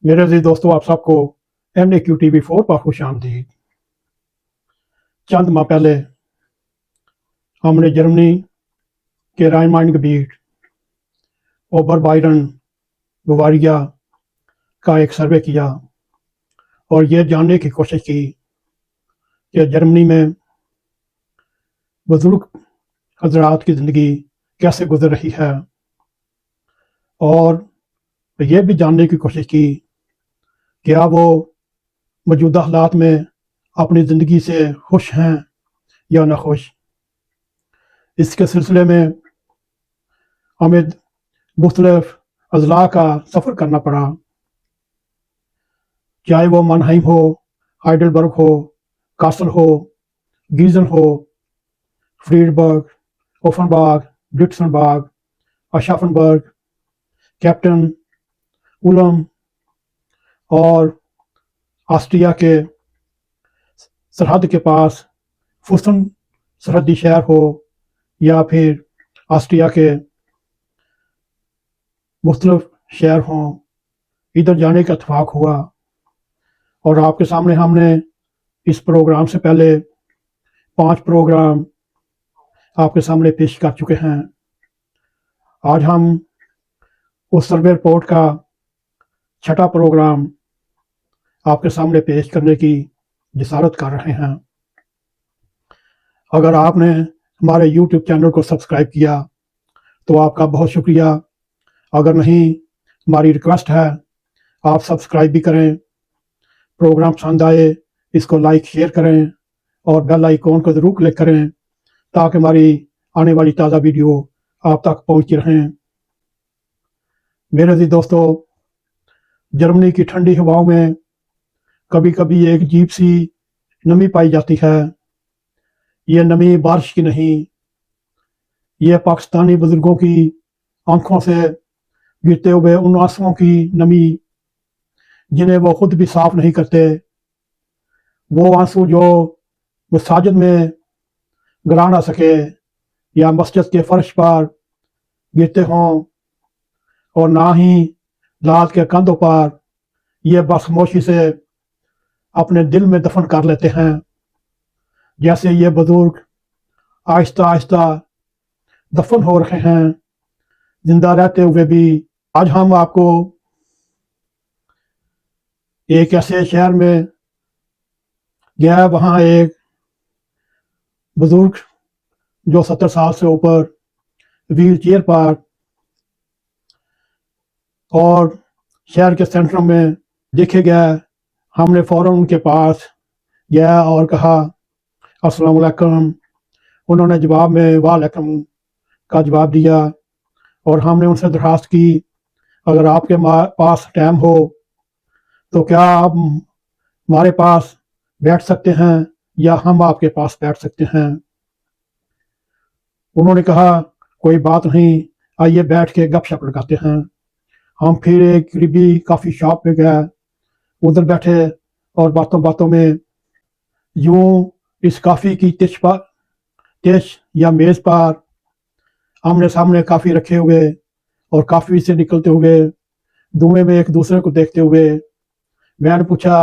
मेरे अजीज दोस्तों, आप सबको NAQTV4 पर खुश आमदीद। चंद माह पहले हमने जर्मनी के राइनमाइन गेबिट ओबरबायरन बवारिया का एक सर्वे किया और ये जानने की कोशिश की कि जर्मनी में बुजुर्ग हजरात की ज़िंदगी कैसे गुजर रही है, और ये भी जानने की कोशिश की क्या वो मौजूदा हालात में अपनी ज़िंदगी से खुश हैं या नाखुश। इसके सिलसिले में हमें मुख्तलिफ अजला का सफ़र करना पड़ा, चाहे वो मनहाइम हो, हाइडलबर्ग हो, कासल हो, गीजन हो, फ्रीडबर्ग, ओफनबाग, ब्रिट्सनबाग, अशाफनबर्ग, कैप्टन, उलम और ऑस्ट्रिया के सरहद के पास फुसन सरहदी शहर हो या फिर ऑस्ट्रिया के मुख्तलिफ शहर हों, इधर जाने का इत्तेफाक हुआ। और आपके सामने हमने इस प्रोग्राम से पहले 5 प्रोग्राम आपके सामने पेश कर चुके हैं। आज हम उस सर्वे रिपोर्ट का 6ठा प्रोग्राम आपके सामने पेश करने की जिसारत कर रहे हैं। अगर आपने हमारे YouTube चैनल को सब्सक्राइब किया तो आपका बहुत शुक्रिया। अगर नहीं, हमारी रिक्वेस्ट है आप सब्सक्राइब भी करें, प्रोग्राम पसंद आए इसको लाइक शेयर करें और बेल आइकॉन को ज़रूर क्लिक करें ताकि हमारी आने वाली ताज़ा वीडियो आप तक पहुंचती रहें। मेरे अजीज दोस्तों, जर्मनी की ठंडी हवाओं में कभी कभी एक अजीब सी नमी पाई जाती है। ये नमी बारिश की नहीं, ये पाकिस्तानी बुजुर्गों की आंखों से गिरते हुए उन आंसुओं की नमी जिन्हें वो खुद भी साफ नहीं करते। वो आंसू जो मसाजिद में गिरा ना सके या मस्जिद के फर्श पर गिरते हों, और ना ही लाल के कंधों पर ये बस खामोशी से अपने दिल में दफन कर लेते हैं। जैसे ये बुजुर्ग आहिस्ता आहिस्ता दफन हो रहे हैं जिंदा रहते हुए भी। आज हम आपको एक ऐसे शहर में गया, वहाँ एक बुजुर्ग जो 70 साल से ऊपर व्हील चेयर पर और शहर के सेंटर में देखे गया। हमने फ़ौरन उनके पास गया और कहा अस्सलाम वालेकुम। उन्होंने जवाब में वालेकुम का जवाब दिया और हमने उनसे दरख्वास्त की अगर आपके पास टाइम हो तो क्या आप हमारे पास बैठ सकते हैं या हम आपके पास बैठ सकते हैं। उन्होंने कहा कोई बात नहीं, आइए बैठ के गपशप लगाते हैं। हम फिर एक करीबी काफ़ी शॉप पे गए, उधर बैठे और बातों बातों में यूं इस काफ़ी की तिश या मेज़ पर आमने सामने काफ़ी रखे हुए और काफ़ी से निकलते हुए धुएं में एक दूसरे को देखते हुए मैंने पूछा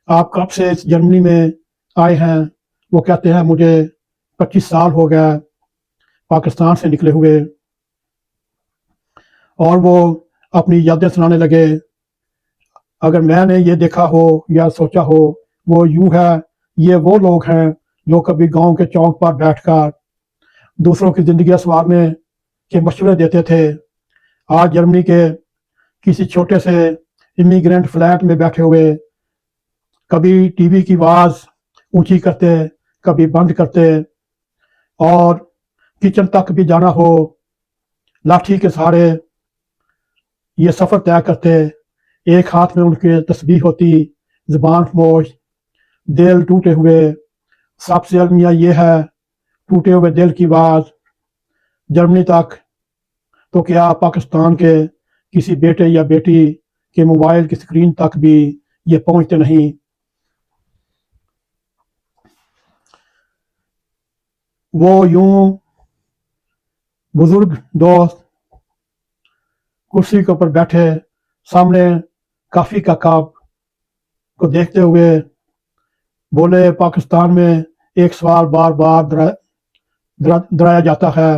आप कब से इस जर्मनी में आए हैं। वो कहते हैं मुझे 25 साल हो गया पाकिस्तान से निकले हुए। और वो अपनी यादें सुनाने लगे। अगर मैंने ये देखा हो या सोचा हो, वो यूं है, ये वो लोग हैं जो कभी गांव के चौक पर बैठकर दूसरों की जिंदगी संवारने के मशवरे देते थे। आज जर्मनी के किसी छोटे से इमिग्रेंट फ्लैट में बैठे हुए कभी टीवी की आवाज़ ऊंची करते, कभी बंद करते, और किचन तक भी जाना हो लाठी के सहारे ये सफ़र तय करते। एक हाथ में उनके तस्बीह होती, ज़ुबान खामोश, दिल टूटे हुए। सबसे अलमिया ये है टूटे हुए दिल की आवाज़ जर्मनी तक तो क्या पाकिस्तान के किसी बेटे या बेटी के मोबाइल की स्क्रीन तक भी ये पहुंचते नहीं। वो यूं बुजुर्ग दोस्त कुर्सी के ऊपर बैठे, सामने काफ़ी का काब को देखते हुए बोले, पाकिस्तान में एक सवाल बार बार दोहराया जाता है,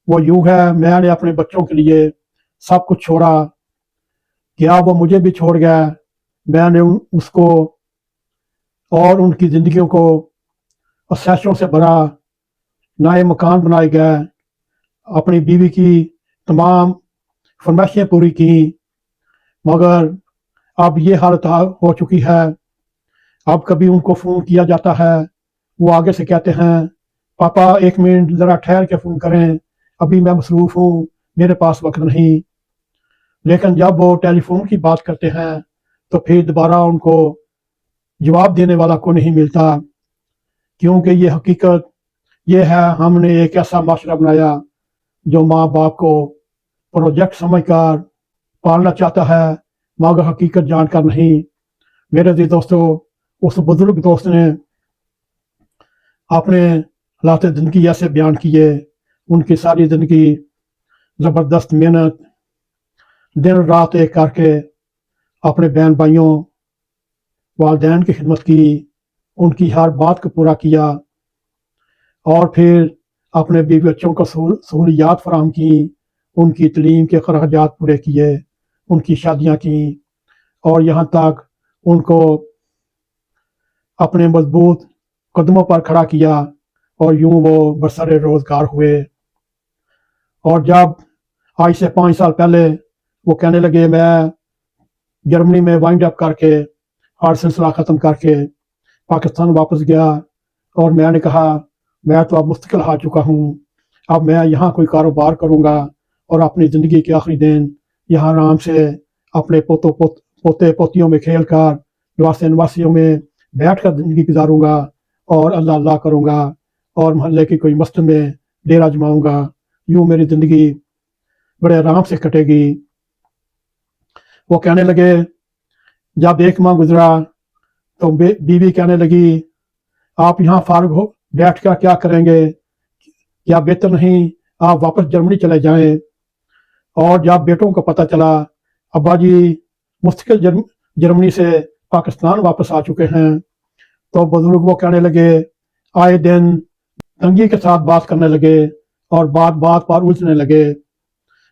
वो यूं है, मैंने अपने बच्चों के लिए सब कुछ छोड़ा, क्या वो मुझे भी छोड़ गया? मैंने उसको और उनकी ज़िंदगियों को अफसोसों से भरा, नए मकान बनाए गए, अपनी बीवी की तमाम फरमाइशें पूरी की, मगर अब ये हालत हो चुकी है। अब कभी उनको फ़ोन किया जाता है, वो आगे से कहते हैं, पापा 1 मिनट ज़रा ठहर के फ़ोन करें, अभी मैं मसरूफ़ हूँ, मेरे पास वक्त नहीं। लेकिन जब वो टेलीफोन की बात करते हैं तो फिर दोबारा उनको जवाब देने वाला को नहीं मिलता, क्योंकि ये हकीकत ये है, हमने एक ऐसा माशरा बनाया जो माँ बाप को प्रोजेक्ट समझकर पालना चाहता है, मगर हकीकत जानकर नहीं। मेरे अजीज दोस्तों, उस बुजुर्ग दोस्त ने अपने हालात ज़िंदगी ऐसे बयान किए, उनकी सारी ज़िंदगी ज़बरदस्त मेहनत दिन रात एक करके अपने बहन भाइयों वालदैन की खिदमत की, उनकी हर बात को पूरा किया और फिर अपने बीवी बच्चों को सहूलियात फराहम की, उनकी तलीम के खर्चात पूरे किए, उनकी शादियाँ की और यहाँ तक उनको अपने मजबूत कदमों पर खड़ा किया और यूं वो बरसरे रोज़गार हुए। और जब आज से 5 साल पहले वो कहने लगे, मैं जर्मनी में वाइंड अप करके हर सिलसिला ख़त्म करके पाकिस्तान वापस गया और मैंने कहा, मैं तो अब मुस्तकिल आ चुका हूँ, अब मैं यहाँ कोई कारोबार करूँगा और अपनी ज़िंदगी के आखिरी दिन यहाँ आराम से अपने पोते पोतियों में खेल कर नवासे नवासियों में बैठ कर ज़िंदगी गुजारूँगा और अल्लाह अल्लाह करूँगा और मोहल्ले की कोई मस्जिद में डेरा जमाऊँगा। यूँ मेरी ज़िंदगी बड़े आराम से कटेगी। वो कहने लगे, जब 1 माह गुजरा तो बीवी कहने लगी, आप यहाँ फारग हो बैठ कर क्या करेंगे, क्या बेहतर नहीं आप वापस जर्मनी चले जाएं? और जब बेटों को पता चला अब्बा जी मुस्तकिल जर्मनी से पाकिस्तान वापस आ चुके हैं, तो बुजुर्ग वो कहने लगे, आए दिन तंगी के साथ बात करने लगे और बात बात पर उलझने लगे।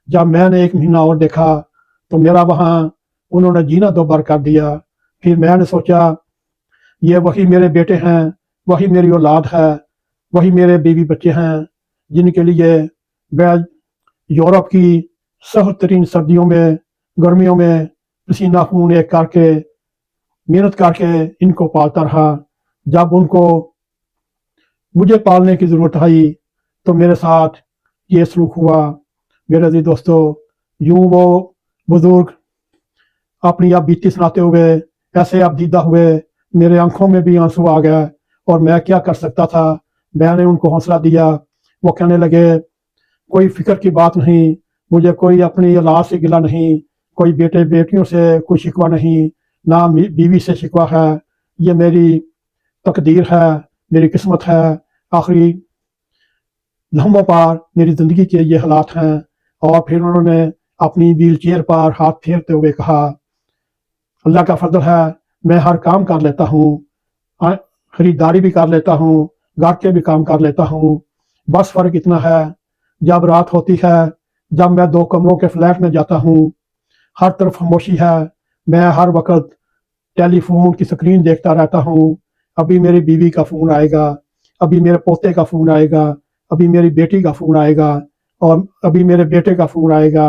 जब मैंने 1 महीना और देखा तो मेरा वहाँ उन्होंने जीना दोबार कर दिया। फिर मैंने सोचा, ये वही मेरे बेटे हैं, वही मेरी औलाद है, वही मेरे बीवी बच्चे हैं जिनके लिए मैं यूरोप की सख्त तरीन सर्दियों में गर्मियों में पसीना खून एक करके मेहनत करके इनको पालता रहा। जब उनको मुझे पालने की ज़रूरत आई तो मेरे साथ ये सलूक हुआ। मेरे अजीज दोस्तों, यूं वो बुजुर्ग अपनी अब बीती सुनाते हुए ऐसे अब दीदा हुए, मेरे आंखों में भी आंसू आ गए और मैं क्या कर सकता था। मैंने उनको हौसला दिया। वो कहने लगे, कोई फिक्र की बात नहीं, मुझे कोई अपनी औलाद से गिला नहीं, कोई बेटे बेटियों से कोई शिकवा नहीं, ना बीवी से शिकवा है, ये मेरी तकदीर है, मेरी किस्मत है। आखिरी लम्हों पर मेरी ज़िंदगी के ये हालात हैं। और फिर उन्होंने अपनी व्हील चेयर पर हाथ फेरते हुए कहा, अल्लाह का फजल है, मैं हर काम कर लेता हूँ, खरीदारी भी कर लेता हूँ, घर के भी काम कर लेता हूँ, बस फ़र्क इतना है, जब रात होती है, जब मैं 2 कमरों के फ्लैट में जाता हूँ, हर तरफ खामोशी है, मैं हर वक्त टेलीफोन की स्क्रीन देखता रहता हूँ। अभी मेरी बीवी का फ़ोन आएगा, अभी मेरे पोते का फ़ोन आएगा, अभी मेरी बेटी का फ़ोन आएगा और अभी मेरे बेटे का फ़ोन आएगा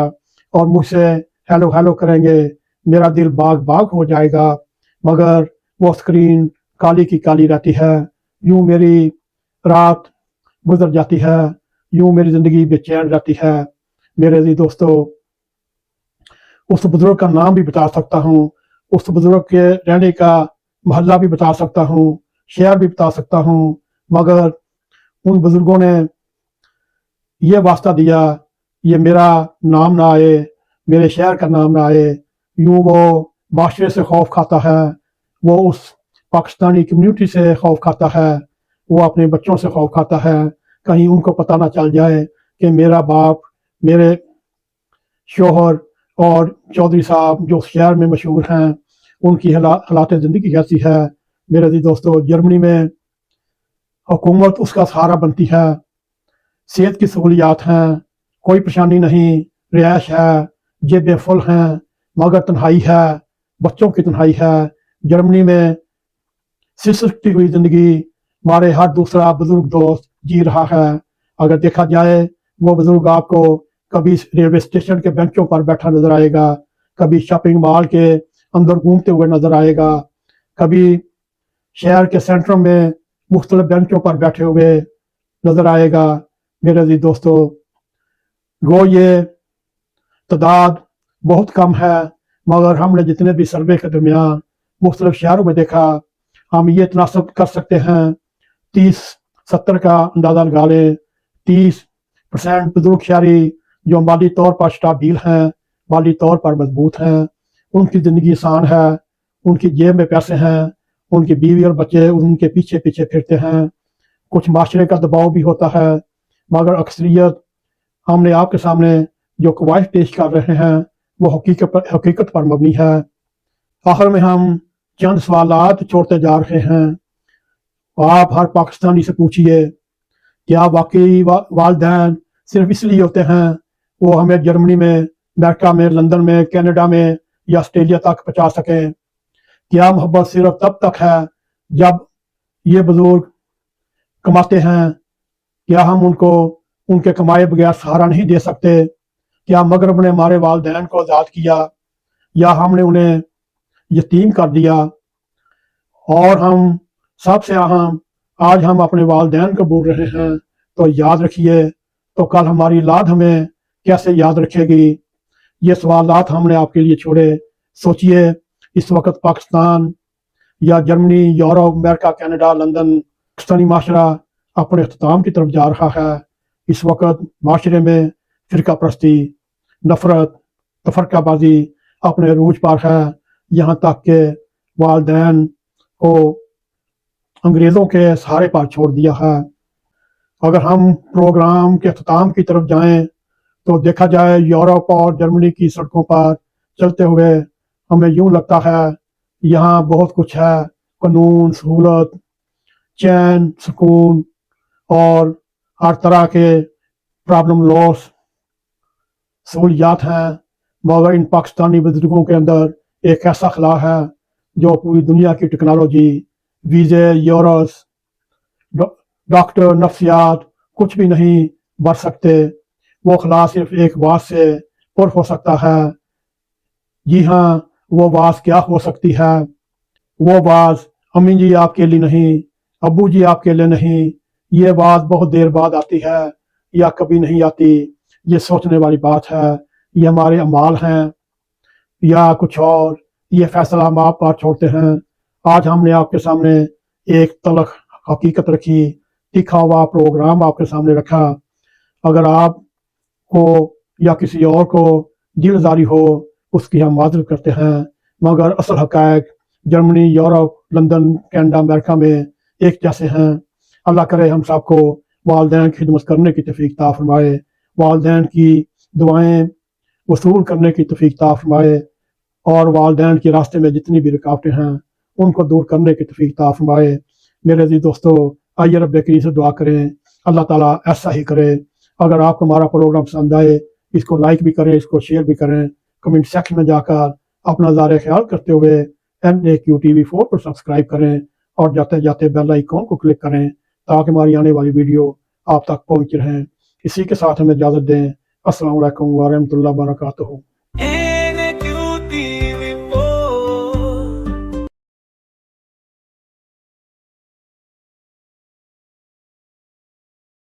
और मुझसे हेलो हेलो करेंगे, मेरा दिल बाग बाग हो जाएगा, मगर वो स्क्रीन काली की काली रहती है। यूं मेरी रात गुजर जाती है, यूं मेरी ज़िंदगी बेचैन रहती है। मेरे अजीज दोस्तों, उस बुजुर्ग का नाम भी बता सकता हूँ, उस बुजुर्ग के रहने का मोहल्ला भी बता सकता हूँ, शहर भी बता सकता हूँ, मगर उन बुजुर्गों ने ये वास्ता दिया, ये मेरा नाम ना आए, मेरे शहर का नाम ना आए। यूं वो माशरे से खौफ खाता है, वो उस पाकिस्तानी कम्युनिटी से खौफ खाता है, वो अपने बच्चों से खौफ खाता है, कहीं उनको पता ना चल जाए कि मेरा बाप, मेरे शोहर اور چودھری صاحب جو شہر میں مشہور ہیں ان کی حالات زندگی کیسی ہے۔ میرے عزیز دوستو، جرمنی میں حکومت اس کا سہارا بنتی ہے، صحت کی سہولیات ہیں، کوئی پریشانی نہیں، رہائش ہے، جیبیں فل ہیں، مگر تنہائی ہے، بچوں کی تنہائی ہے۔ جرمنی میں سسکتی ہوئی زندگی ہمارے ہر دوسرا بزرگ دوست جی رہا ہے۔ اگر دیکھا جائے وہ بزرگ آپ کو کبھی ریلوے اسٹیشن کے بینچوں پر بیٹھا نظر آئے گا، کبھی شاپنگ مال کے اندر گھومتے ہوئے نظر آئے گا، کبھی شہر کے سینٹر میں مختلف بینچوں پر بیٹھے ہوئے نظر آئے گا۔ میرے عزیز دوستو، گو یہ تعداد بہت کم ہے، مگر ہم نے جتنے بھی سروے کے درمیان مختلف شہروں میں دیکھا، ہم یہ تناسب کر سکتے ہیں 30-70 کا اندازہ لگا لیں۔ 30% بزرگ شہری جو مالی طور پر اسٹیبل ہیں، مالی طور پر مضبوط ہیں، ان کی زندگی آسان ہے، ان کی جیب میں پیسے ہیں، ان کی بیوی اور بچے ان کے پیچھے پیچھے پھرتے ہیں۔ کچھ معاشرے کا دباؤ بھی ہوتا ہے، مگر اکثریت ہم نے آپ کے سامنے جو قواعد پیش کر رہے ہیں وہ حقیقت پر مبنی ہے۔ آخر میں ہم چند سوالات چھوڑتے جا رہے ہیں۔ آپ ہر پاکستانی سے پوچھئے، کیا واقعی والدین صرف اس لیے ہوتے ہیں وہ ہمیں جرمنی میں، امریکہ میں، لندن میں، کینیڈا میں یا آسٹریلیا تک پہنچا سکیں؟ کیا محبت صرف تب تک ہے جب یہ بزرگ کماتے ہیں؟ کیا ہم ان کو ان کے کمائے بغیر سہارا نہیں دے سکتے؟ کیا مغرب نے ہمارے والدین کو آزاد کیا یا ہم نے انہیں یتیم کر دیا؟ اور ہم سب سے اہم، آج ہم اپنے والدین کو بھول رہے ہیں تو یاد رکھیے تو کل ہماری اولاد ہمیں کیسے یاد رکھے گی؟ یہ سوالات ہم نے آپ کے لیے چھوڑے۔ سوچئے، اس وقت پاکستان یا جرمنی، یورپ، امریکہ، کینیڈا، لندن، پاکستانی معاشرہ اپنے اختتام کی طرف جا رہا ہے۔ اس وقت معاشرے میں فرقہ پرستی، نفرت، تفرقہ بازی اپنے عروج پر ہے، یہاں تک کہ والدین کو انگریزوں کے سہارے پر چھوڑ دیا ہے۔ اگر ہم پروگرام کے اختتام کی طرف جائیں تو دیکھا جائے یورپ اور جرمنی کی سڑکوں پر چلتے ہوئے ہمیں یوں لگتا ہے یہاں بہت کچھ ہے، قانون، سہولت، چین، سکون اور ہر طرح کے پرابلم لوس سہولیات ہیں، مگر ان پاکستانی بزرگوں کے اندر ایک ایسا خلا ہے جو پوری دنیا کی ٹیکنالوجی، ویزے، یورس، ڈاکٹر، نفسیات کچھ بھی نہیں بڑھ سکتے۔ وہ خلا صرف ایک بات سے پر ہو سکتا ہے۔ جی ہاں، وہ بات کیا ہو سکتی ہے؟ وہ بات امی جی آپ کے لیے نہیں، ابو جی آپ کے لیے نہیں، یہ بات بہت دیر بعد آتی ہے یا کبھی نہیں آتی۔ یہ سوچنے والی بات ہے، یہ ہمارے اعمال ہیں یا کچھ اور، یہ فیصلہ ہم آپ پر چھوڑتے ہیں۔ آج ہم نے آپ کے سامنے ایک تلخ حقیقت رکھی، تیکھا ہوا پروگرام آپ کے سامنے رکھا۔ اگر آپ کو یا کسی اور کو دل آزاری ہو، اس کی ہم معذرت کرتے ہیں، مگر اصل حقائق جرمنی، یورپ، لندن، کینیڈا، امریکہ میں ایک جیسے ہیں۔ اللہ کرے ہم سب کو والدین کی خدمت کرنے کی توفیق عطا فرمائے، والدین کی دعائیں وصول کرنے کی توفیق عطا فرمائے، اور والدین کے راستے میں جتنی بھی رکاوٹیں ہیں ان کو دور کرنے کی توفیق عطا فرمائے۔ میرے عزیز دوستو، آئیے رب کریم سے دعا کریں، اللہ تعالیٰ ایسا ہی کرے۔ اگر آپ کو ہمارا پروگرام پسند آئے، اس کو لائک بھی کریں، اس کو شیئر بھی کریں، کمنٹ سیکشن میں جا کر اپنا ظاہر خیال کرتے ہوئے NAQTV4 کو سبسکرائب کریں اور جاتے جاتے بیل آئیکن کو کلک کریں تاکہ ہماری آنے والی ویڈیو آپ تک پہنچ رہیں۔ اسی کے ساتھ ہمیں اجازت دیں۔ السلام علیکم ورحمۃ اللہ وبرکاتہ۔